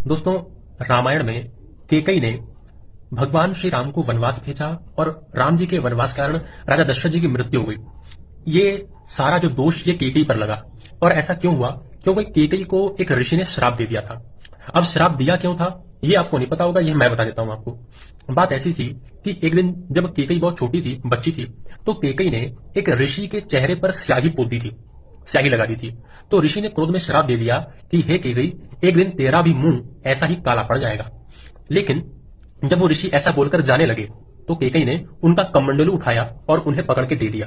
दोस्तों, रामायण में केकई ने भगवान श्री राम को वनवास भेजा और राम जी के वनवास के कारण राजा दशरथ जी की मृत्यु हो गई। ये सारा जो दोष ये केकई पर लगा। और ऐसा क्यों हुआ? क्योंकि केकई को एक ऋषि ने श्राप दे दिया था। अब श्राप दिया क्यों था ये आपको नहीं पता होगा, ये मैं बता देता हूं आपको। बात ऐसी थी कि एक दिन जब केकई बहुत छोटी थी, बच्ची थी, तो केकई ने एक ऋषि के चेहरे पर स्याही पोत दी थी, स्याही लगा दी थी। तो ऋषि ने क्रोध में श्राप दे दिया कि हे केकई, एक दिन तेरा भी मुंह ऐसा ही काला पड़ जाएगा। लेकिन जब वो ऋषि ऐसा बोलकर जाने लगे तो केकई ने उनका कमंडलू उठाया और उन्हें पकड़ के दे दिया।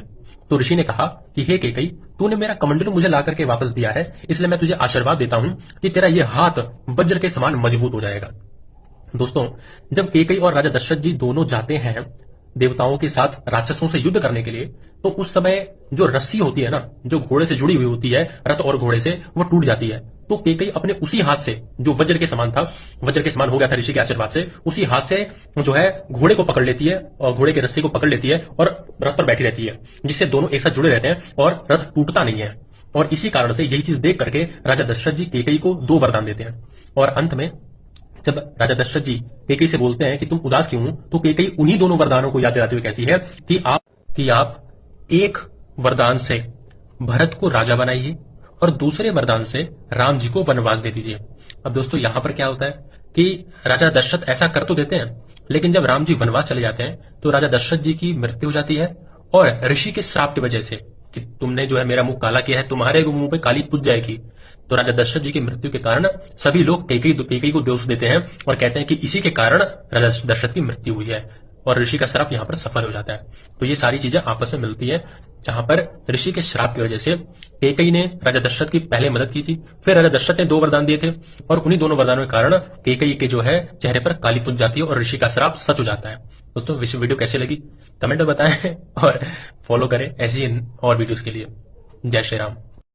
तो ऋषि ने कहा कि हे केकई, तूने मेरा कमंडलू मुझे ला करके वापस दिया है, इसलिए मैं तुझे आशीर्वाद देता हूं कि तेरा यह हाथ वज्र के समान मजबूत हो जाएगा। दोस्तों, जब केकई और राजा दशरथ जी दोनों जाते हैं देवताओं के साथ राक्षसों से युद्ध करने के लिए, तो उस समय जो रस्सी होती है ना, जो घोड़े से जुड़ी हुई होती है, रथ और घोड़े से, वो टूट जाती है। तो केकई अपने उसी हाथ से, जो वज्र के समान था, वज्र के समान हो गया था ऋषि के आशीर्वाद से, उसी हाथ से जो है घोड़े को पकड़ लेती है और घोड़े के रस्सी को पकड़ लेती है और रथ पर बैठी रहती है, जिससे दोनों एक साथ जुड़े रहते हैं और रथ टूटता नहीं है। और इसी कारण से यही चीज देख करके राजा दशरथ जी केकई को 2 वरदान देते हैं। और अंत में जब राजा दशरथ जी केकई से बोलते हैं कि तुम उदास क्यों हो, तो केकई उन्हीं दोनों वरदानों को याद दिलाते हुए कहती है कि आप एक वरदान से भरत को राजा बनाइए और दूसरे वरदान से राम जी को वनवास दे दीजिए। अब दोस्तों, यहां पर क्या होता है कि राजा दशरथ ऐसा कर तो देते हैं, लेकिन जब राम जी वनवास चले जाते हैं तो राजा दशरथ जी की मृत्यु हो जाती है। और ऋषि के श्राप की वजह से कि तुमने जो है मेरा मुंह काला किया है, तुम्हारे मुंह पे काली पुज जाएगी, तो राजा दशरथ जी की मृत्यु के कारण सभी लोग केकई को दोष देते हैं और कहते हैं कि इसी के कारण राजा दशरथ की मृत्यु हुई है और ऋषि का श्राप यहां पर सफल हो जाता है। तो ये सारी चीजें आपस में मिलती है, जहां पर ऋषि के श्राप की वजह से केकई ने राजा दशरथ की पहले मदद की थी, फिर राजा दशरथ ने 2 वरदान दिए थे और उन्हीं दोनों वरदानों के कारण केकई के जो है चेहरे पर काली पुंज जाती है और ऋषि का श्राप सच हो जाता है। दोस्तों, वीडियो कैसी लगी कमेंट में बताएं और फॉलो करें ऐसी और वीडियोस के लिए। जय श्री राम।